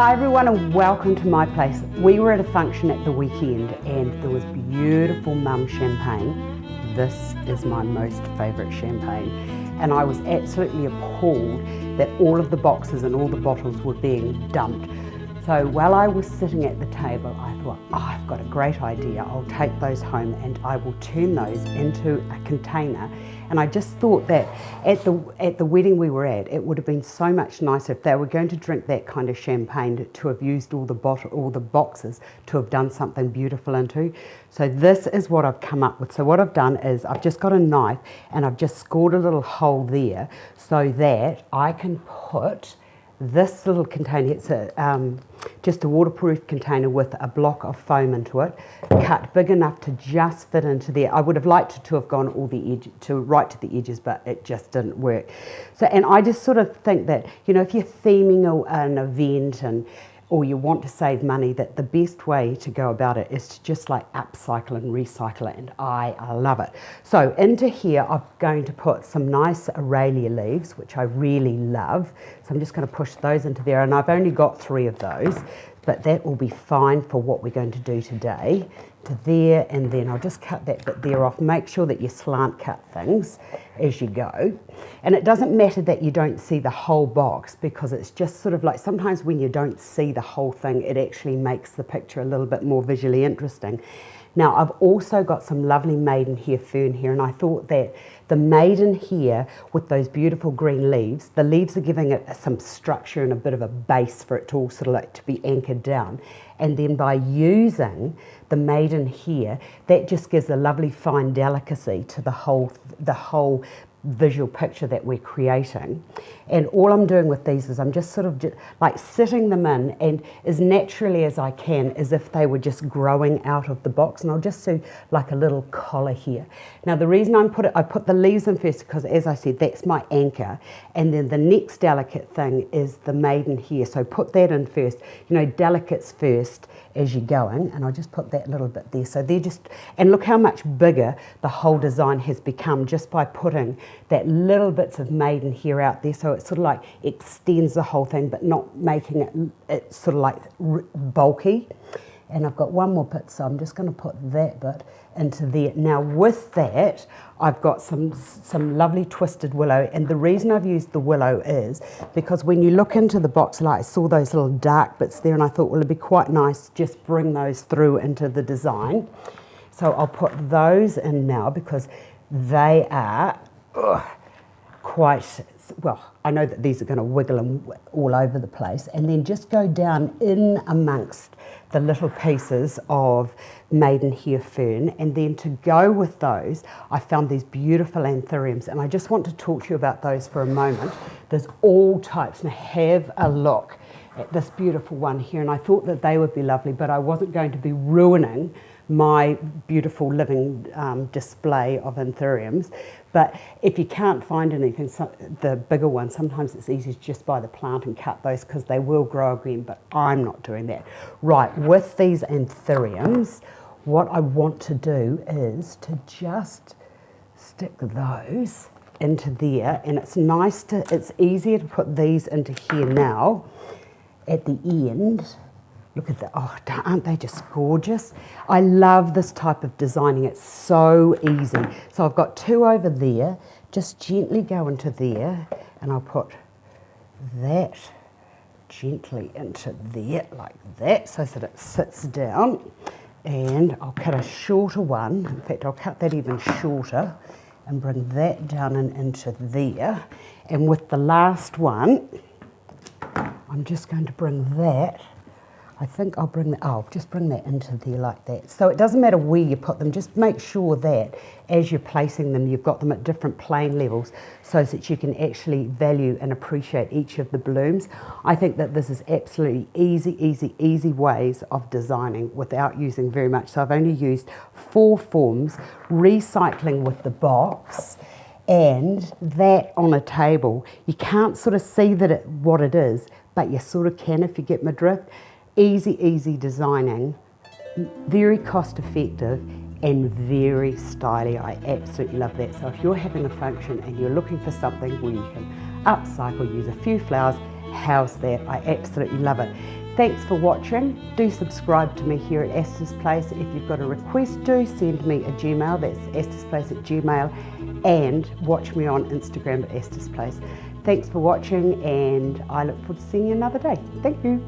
Hi everyone and welcome to my place. We were at a function at the weekend and there was beautiful mum champagne. This is my most favourite champagne and I was absolutely appalled that all of the boxes and all the bottles were being dumped. So while I was sitting at the table, I thought, I've got a great idea. I'll take those home and I will turn those into a container. And I just thought that at the wedding we were at, it would have been so much nicer if they were going to drink that kind of champagne to have used all the boxes to have done something beautiful into. So this is what I've come up with. So what I've done is I've just got a knife and I've just scored a little hole there so that I can put this little container. It's just a waterproof container with a block of foam into it, cut big enough to just fit into there. I would have liked it to have gone all the edge right to the edges, but it just didn't work. So, and I just sort of think that, you know, if you're theming an event or you want to save money, that the best way to go about it is to just like upcycle and recycle it, and I love it. So into here I'm going to put some nice Aurelia leaves, which I really love. So I'm just going to push those into there, and I've only got 3 of those, but that will be fine for what we're going to do today. To there, and then I'll just cut that bit there off. Make sure that you slant cut things as you go. And it doesn't matter that you don't see the whole box, because it's just sort of like sometimes when you don't see the whole thing, it actually makes the picture a little bit more visually interesting. Now I've also got some lovely maidenhair fern here, and I thought that the maidenhair with those beautiful green leaves, the leaves are giving it some structure and a bit of a base for it to all sort of like to be anchored down. And then by using the maidenhair, that just gives a lovely fine delicacy to the whole visual picture that we're creating. And all I'm doing with these is I'm just sort of like sitting them in and as naturally as I can, as if they were just growing out of the box. And I'll just do like a little collar here. Now the reason I put the leaves in first, because as I said, that's my anchor, and then the next delicate thing is the maidenhair. So put that in first, you know, delicates first as you're going, and I'll just put that little bit there. So they're just, and look how much bigger the whole design has become just by putting that little bits of maidenhair out there. So it sort of like extends the whole thing, but not making it sort of like bulky. And I've got one more bit, so I'm just going to put that bit into there. Now with that, I've got some lovely twisted willow, and the reason I've used the willow is because when you look into the box, like I saw those little dark bits there, and I thought, well, it'd be quite nice to just bring those through into the design. So I'll put those in now because they are quite, well, I know that these are going to wiggle all over the place, and then just go down in amongst the little pieces of maidenhair fern. And then to go with those, I found these beautiful anthuriums, and I just want to talk to you about those for a moment. There's all types, and have a look at this beautiful one here, and I thought that they would be lovely, but I wasn't going to be ruining my beautiful living display of anthuriums. But if you can't find anything, the bigger ones, sometimes it's easy to just buy the plant and cut those because they will grow again, but I'm not doing that. Right, with these anthuriums, what I want to do is to just stick those into there, and it's easier to put these into here now at the end. Look at that, oh, aren't they just gorgeous? I love this type of designing, it's so easy. So I've got 2 over there, just gently go into there, and I'll put that gently into there, like that, so that it sits down. And I'll cut a shorter one, in fact I'll cut that even shorter, and bring that down and into there. And with the last one, I'm just going to bring that, I think I'll just bring that into there like that. So it doesn't matter where you put them, just make sure that as you're placing them, you've got them at different plane levels so that you can actually value and appreciate each of the blooms. I think that this is absolutely easy ways of designing without using very much. So I've only used 4 forms, recycling with the box, and that on a table. You can't sort of see that what it is, but you sort of can if you get my drift. Easy designing, very cost effective and very stylish. I absolutely love that. So if you're having a function and you're looking for something where you can upcycle, use a few flowers, how's that? I absolutely love it. Thanks for watching. Do subscribe to me here at Astar's Place. If you've got a request, do send me a Gmail. That's astarsplace@gmail, and watch me on Instagram at Astar's Place. Thanks for watching, and I look forward to seeing you another day. Thank you.